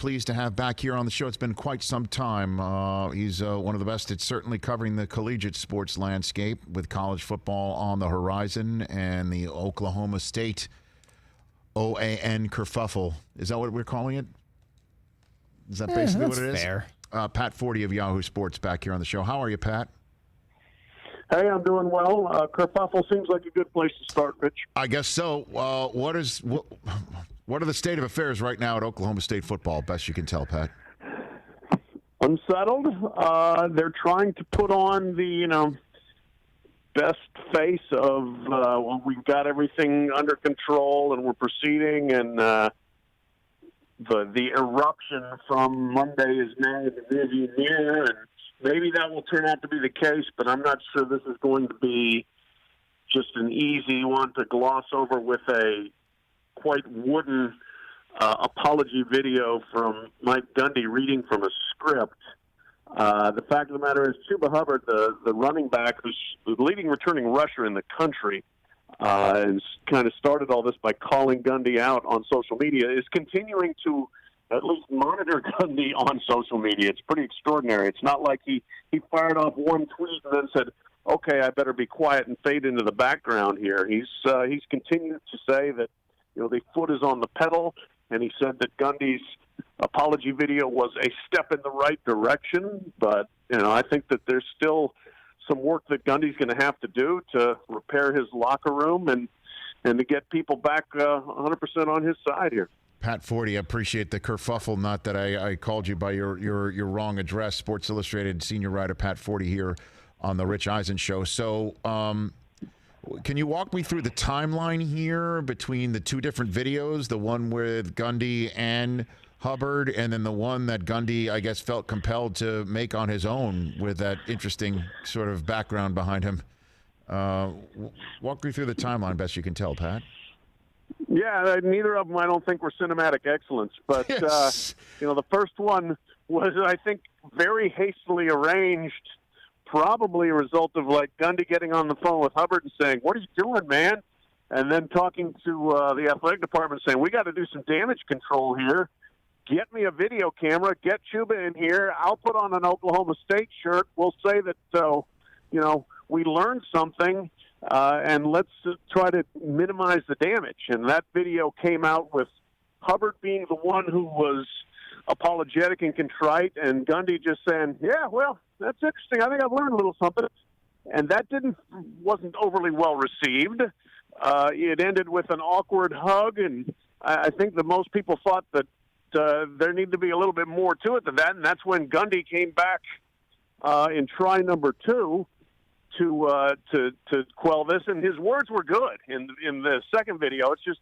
pleased to have back here on the show. It's been quite some time. He's one of the best at certainly covering the collegiate sports landscape with college football on the horizon and the Oklahoma State OAN kerfuffle. Is that what we're calling it? Is that basically what it is? Fair. Pat Forde of Yahoo Sports back here on the show. How are you, Pat? Hey, I'm doing well. Kerfuffle seems like a good place to start, Rich. I guess so. What are the state of affairs right now at Oklahoma State football, best you can tell, Pat? Unsettled. They're trying to put on the, best face of, we've got everything under control and we're proceeding, and the eruption from Monday is now in the rearview mirror, and maybe that will turn out to be the case, but I'm not sure this is going to be just an easy one to gloss over with a quite wooden apology video from Mike Gundy reading from a script. The fact of the matter is Chuba Hubbard, the running back, who's the leading returning rusher in the country, and kind of started all this by calling Gundy out on social media, is continuing to at least monitor Gundy on social media. It's pretty extraordinary. It's not like he fired off one tweet and then said, okay, I better be quiet and fade into the background here. He's continued to say that, the foot is on the pedal, and he said that Gundy's apology video was a step in the right direction. But, I think that there's still some work that Gundy's going to have to do to repair his locker room and to get people back 100% on his side here. Pat Forde, I appreciate the kerfuffle. Not that I called you by your wrong address. Sports Illustrated senior writer Pat Forde here on the Rich Eisen Show. So can you walk me through the timeline here between the two different videos, the one with Gundy and Hubbard, and then the one that Gundy, I guess, felt compelled to make on his own with that interesting sort of background behind him? Walk me through the timeline best you can tell, Pat. Yeah, neither of them I don't think were cinematic excellence. But, yes. The first one was, I think, very hastily arranged, probably a result of, Gundy getting on the phone with Hubbard and saying, what are you doing, man? And then talking to the athletic department saying, we got to do some damage control here. Get me a video camera. Get Chuba in here. I'll put on an Oklahoma State shirt. We'll say that, we learned something. And let's try to minimize the damage. And that video came out with Hubbard being the one who was apologetic and contrite, and Gundy just saying, yeah, well, that's interesting. I think I've learned a little something. And that wasn't overly well received. It ended with an awkward hug, and I think that most people thought that there needed to be a little bit more to it than that, and that's when Gundy came back in try number 2 to quell this, and his words were good in the second video. It's just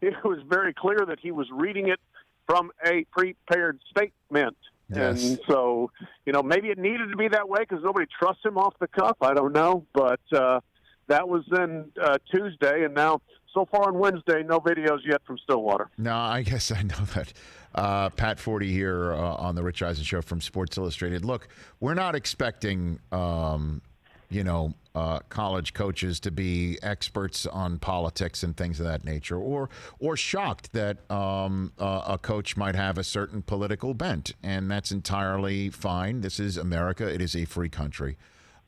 it was very clear that he was reading it from a prepared statement. Yes. And so, maybe it needed to be that way because nobody trusts him off the cuff. I don't know, but that was then Tuesday, and now so far on Wednesday, no videos yet from Stillwater. No, I guess I know that. Pat Forde here on the Rich Eisen Show from Sports Illustrated. Look, we're not expecting, college coaches to be experts on politics and things of that nature, or shocked that a coach might have a certain political bent, and that's entirely fine. This is America; it is a free country.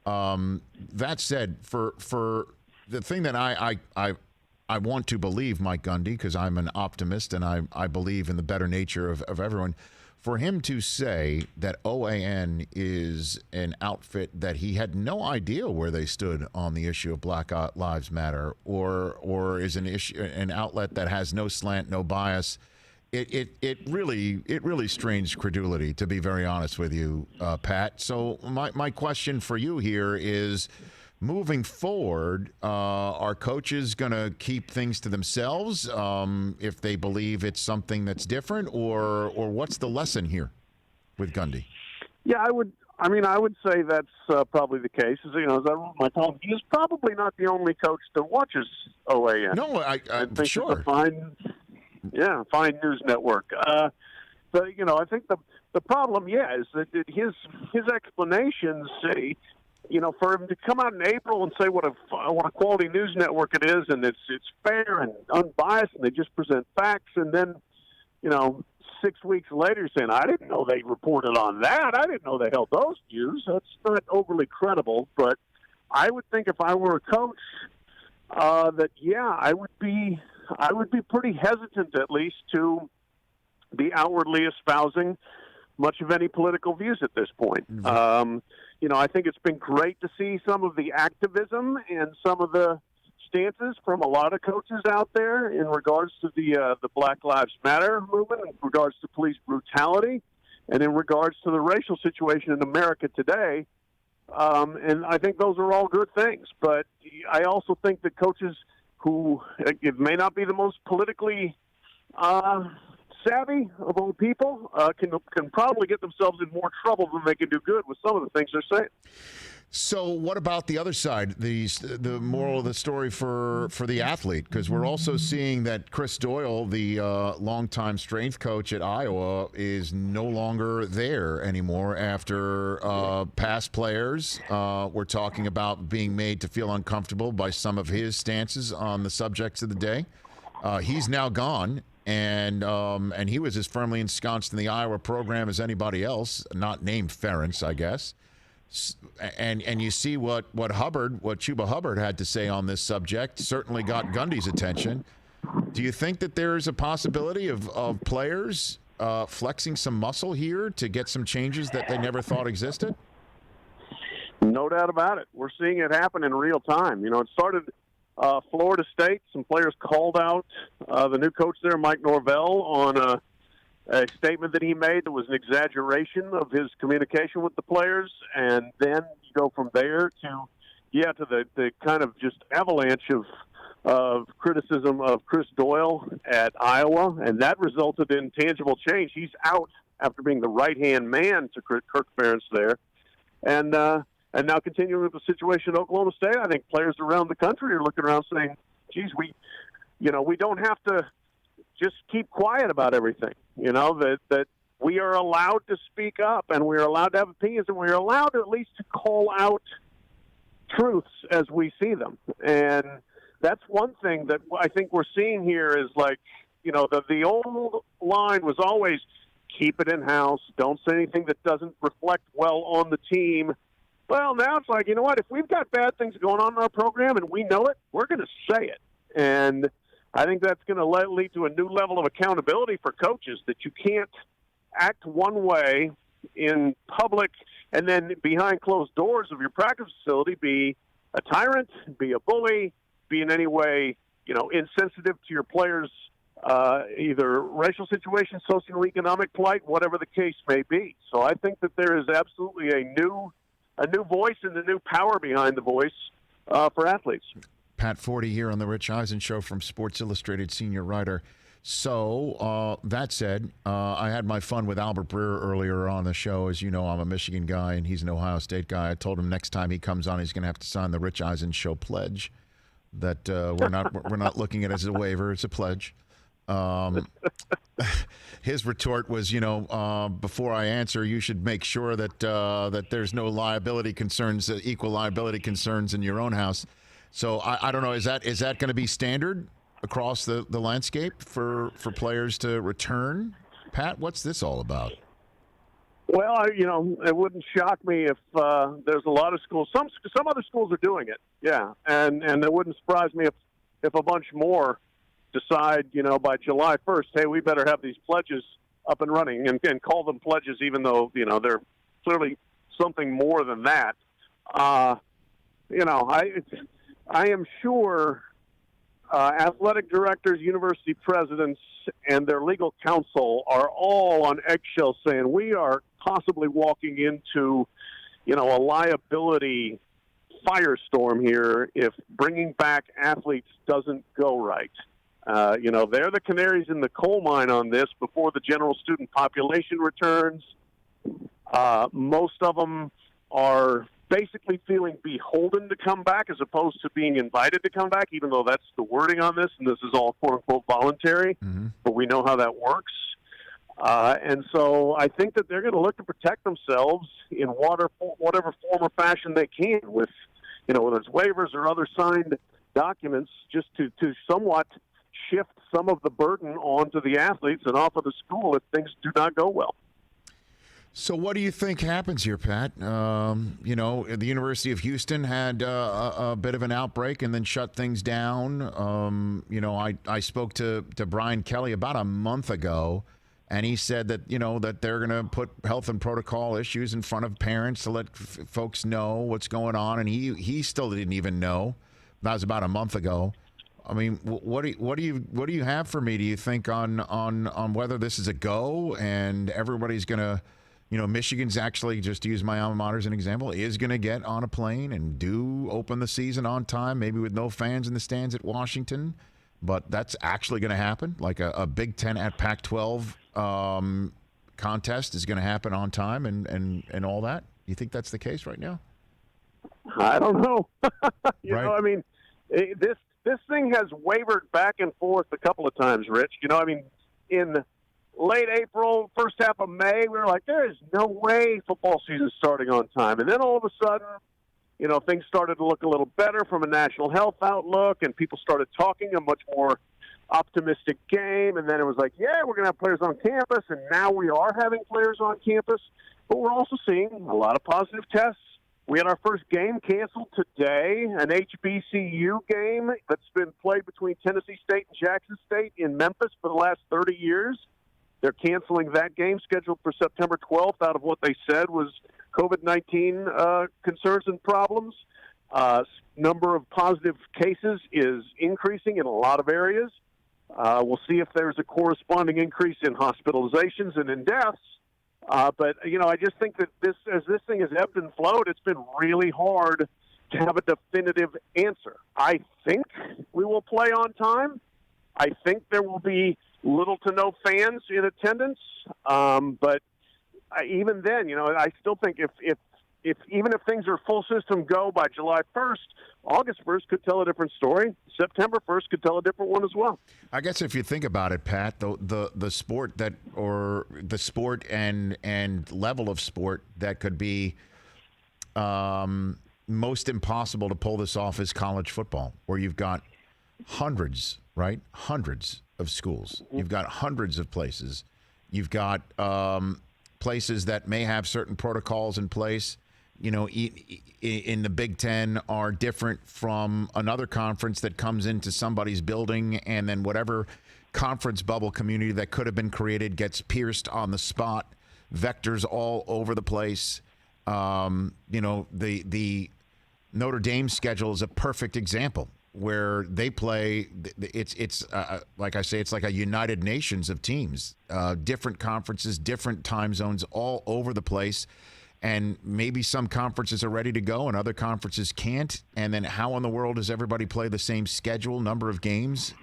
That said, for the thing that I want to believe Mike Gundy, because I'm an optimist and I believe in the better nature of everyone. For him to say that OAN is an outfit that he had no idea where they stood on the issue of Black Lives Matter, or is an outlet that has no slant, no bias, it really strains credulity, to be very honest with you, Pat. So my question for you here is, moving forward, are coaches going to keep things to themselves if they believe it's something that's different, or what's the lesson here with Gundy? Yeah, I would say that's probably the case. As I wrote my column, he's probably not the only coach that watches OAN. No, I'm sure. It's a fine news network. But I think the problem, is that his explanations say, for him to come out in April and say what a quality news network it is, and it's fair and unbiased, and they just present facts, and then, 6 weeks later saying, I didn't know they reported on that. I didn't know they held those views. That's not overly credible. But I would think if I were a coach that, yeah, I would be pretty hesitant at least to be outwardly espousing much of any political views at this point. I think it's been great to see some of the activism and some of the stances from a lot of coaches out there in regards to the Black Lives Matter movement, in regards to police brutality, and in regards to the racial situation in America today. And I think those are all good things. But I also think that coaches who it may not be the most politically savvy of all people can probably get themselves in more trouble than they can do good with some of the things they're saying. So what about the other side, the moral of the story for the athlete? Because we're also seeing that Chris Doyle, the longtime strength coach at Iowa, is no longer there anymore after past players were talking about being made to feel uncomfortable by some of his stances on the subjects of the day. He's now gone, and he was as firmly ensconced in the Iowa program as anybody else, not named Ferentz, I guess. And you see what Chuba Hubbard had to say on this subject certainly got Gundy's attention. Do you think that there's a possibility of players flexing some muscle here to get some changes that they never thought existed? No doubt about it. We're seeing it happen in real time. It started Florida State. Some players called out the new coach there, Mike Norvell, on a statement that he made that was an exaggeration of his communication with the players, and then you go from there to the kind of just avalanche of criticism of Chris Doyle at Iowa, and that resulted in tangible change. He's out after being the right-hand man to Kirk Ferentz there, and now continuing with the situation at Oklahoma State, I think players around the country are looking around saying, geez, we don't have to just keep quiet about everything. That we are allowed to speak up, and we're allowed to have opinions, and we're allowed to at least to call out truths as we see them. And that's one thing that I think we're seeing here is the old line was always keep it in-house, don't say anything that doesn't reflect well on the team. Well, now it's like, you know what, if we've got bad things going on in our program and we know it, we're going to say it. And I think that's going to lead to a new level of accountability for coaches, that you can't act one way in public and then behind closed doors of your practice facility be a tyrant, be a bully, be in any way, insensitive to your players' either racial situation, socioeconomic plight, whatever the case may be. So I think that there is absolutely a new voice and a new power behind the voice for athletes. Pat Forde here on the Rich Eisen Show from Sports Illustrated senior writer. So that said, I had my fun with Albert Breer earlier on the show. As you know, I'm a Michigan guy and he's an Ohio State guy. I told him next time he comes on, he's going to have to sign the Rich Eisen Show pledge. That we're not looking at it as a waiver; it's a pledge. His retort was, before I answer, you should make sure that there's no liability concerns, equal liability concerns in your own house. So I don't know. Is that going to be standard across the landscape for players to return? Pat, what's this all about? Well, it wouldn't shock me if there's a lot of schools. Some other schools are doing it, yeah, and it wouldn't surprise me if a bunch more decide, by July 1st, hey, we better have these pledges up and running and call them pledges, even though they're clearly something more than that. I am sure athletic directors, university presidents, and their legal counsel are all on eggshells saying we are possibly walking into, a liability firestorm here if bringing back athletes doesn't go right. They're the canaries in the coal mine on this before the general student population returns. Most of them are basically feeling beholden to come back as opposed to being invited to come back, even though that's the wording on this, and this is all quote-unquote voluntary, but we know how that works. And so I think that they're going to look to protect themselves in whatever form or fashion they can with, whether it's waivers or other signed documents, just to somewhat shift some of the burden onto the athletes and off of the school if things do not go well. So what do you think happens here, Pat? You know, the University of Houston had a bit of an outbreak and then shut things down. You know, I spoke to Brian Kelly about a month ago, and he said that, you know, that they're going to put health and protocol issues in front of parents to let folks know what's going on, and he still didn't even know. That was about a month ago. I mean, what do you have for me? Do you think on whether this is a go and everybody's going to, you know, Michigan's actually, just to use my alma mater as an example, is going to get on a plane and do open the season on time, maybe with no fans in the stands at Washington, but that's actually going to happen. Like a Big Ten at Pac-12 contest is going to happen on time and all that. You think that's the case right now? I don't know. you right. know, I mean, this thing has wavered back and forth a couple of times, Rich. You know, I mean, in late April, first half of May, we were like, there is no way football season's starting on time. And then all of a sudden, you know, things started to look a little better from a national health outlook, and people started talking a much more optimistic game. And then it was like, yeah, we're going to have players on campus, and now we are having players on campus. But we're also seeing a lot of positive tests. We had our first game canceled today, an HBCU game that's been played between Tennessee State and Jackson State in Memphis for the last 30 years. They're canceling that game scheduled for September 12th out of what they said was COVID-19 concerns and problems. Number of positive cases is increasing in a lot of areas. We'll see if there's a corresponding increase in hospitalizations and in deaths. But, you know, I just think that as this thing has ebbed and flowed, it's been really hard to have a definitive answer. I think we will play on time. I think there will be little to no fans in attendance. But even then, you know, I still think if even if things are full system go by July 1st, August 1st could tell a different story. September 1st could tell a different one as well. I guess if you think about it, Pat, the sport that, or the sport and level of sport that could be most impossible to pull this off is college football, where you've got hundreds, right? Hundreds of schools. You've got hundreds of places. You've got places that may have certain protocols in place, you know, in the Big Ten are different from another conference that comes into somebody's building, and then whatever conference bubble community that could have been created gets pierced on the spot. Vectors all over the place. You know, the Notre Dame schedule is a perfect example where they play. It's like I say, it's like a United Nations of teams, different conferences, different time zones, all over the place. And maybe some conferences are ready to go and other conferences can't. And then how in the world does everybody play the same schedule, number of games?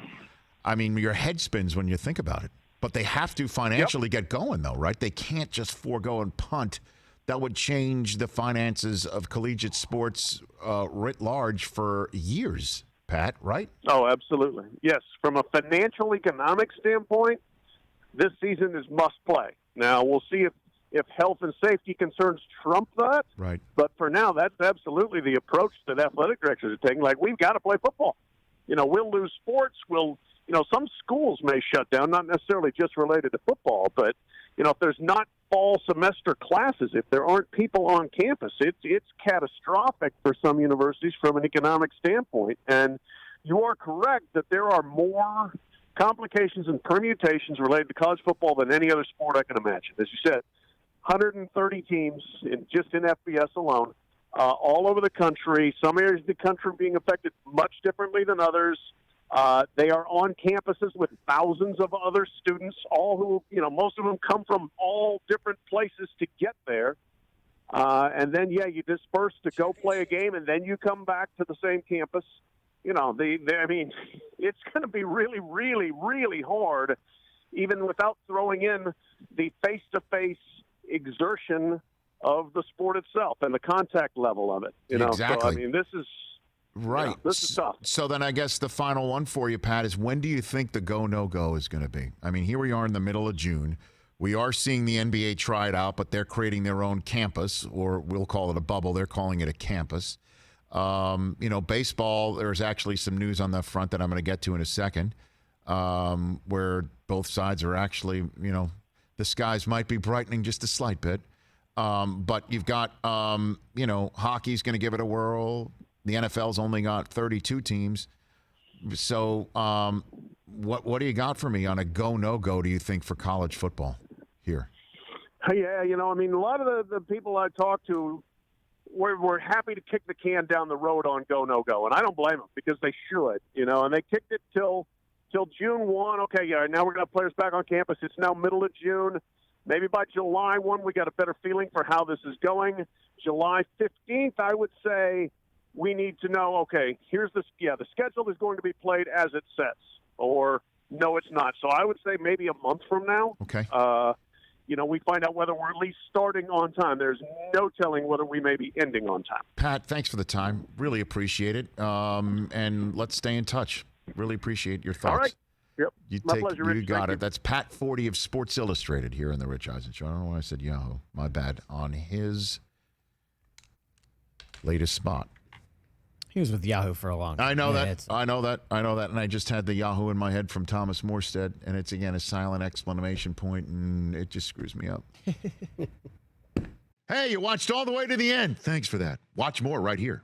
I mean, your head spins when you think about it. But they have to financially get going, though, right? They can't just forego and punt. That would change the finances of collegiate sports writ large for years, Pat, right? Oh, absolutely. Yes. From a financial economic standpoint, this season is must play. Now, we'll see if health and safety concerns trump that. Right. But for now, that's absolutely the approach that athletic directors are taking. Like, we've got to play football. You know, we'll lose sports. Some schools may shut down, not necessarily just related to football, but, you know, if there's not fall semester classes, if there aren't people on campus, it's catastrophic for some universities from an economic standpoint. And you are correct that there are more complications and permutations related to college football than any other sport I can imagine. As you said, 130 teams in FBS alone, all over the country. Some areas of the country being affected much differently than others. They are on campuses with thousands of other students, all who, you know, most of them come from all different places to get there. And then, you disperse to go play a game, and then you come back to the same campus. You know, I mean, it's going to be really, really, really hard, even without throwing in the face-to-face exertion of the sport itself and the contact level of it. You know, exactly. So, I mean, this is right. You know, this is tough. So then I guess the final one for you, Pat, is when do you think the go, no go is going to be? I mean, here we are in the middle of June. We are seeing the NBA try it out, but they're creating their own campus, or we'll call it a bubble. They're calling it a campus. You know, baseball, there's actually some news on that front that I'm going to get to in a second. where both sides are actually, the skies might be brightening just a slight bit. But you've got, hockey's going to give it a whirl. The NFL's only got 32 teams. So what do you got for me on a go, no-go, do you think, for college football here? Yeah, a lot of the people I talk to were happy to kick the can down the road on go, no-go. And I don't blame them because they should, and they kicked it till June 1. Okay, yeah, now we're going to have players back on campus. It's now middle of June. Maybe by July 1, we got a better feeling for how this is going. July 15th, I would say we need to know, okay, here's the schedule is going to be played as it sets, or no, it's not. So I would say maybe a month from now. Okay. We find out whether we're at least starting on time. There's no telling whether we may be ending on time. Pat, thanks for the time. Really appreciate it. And let's stay in touch. Really appreciate your thoughts. All right. Yep. My pleasure, Rich. You got it. That's Pat Forde of Sports Illustrated here in the Rich Eisen Show. I don't know why I said Yahoo. My bad. On his latest spot. He was with Yahoo for a long time. I know that. I know that. And I just had the Yahoo in my head from Thomas Morstead, and it's, again, a silent exclamation point, and it just screws me up. Hey, you watched all the way to the end. Thanks for that. Watch more right here.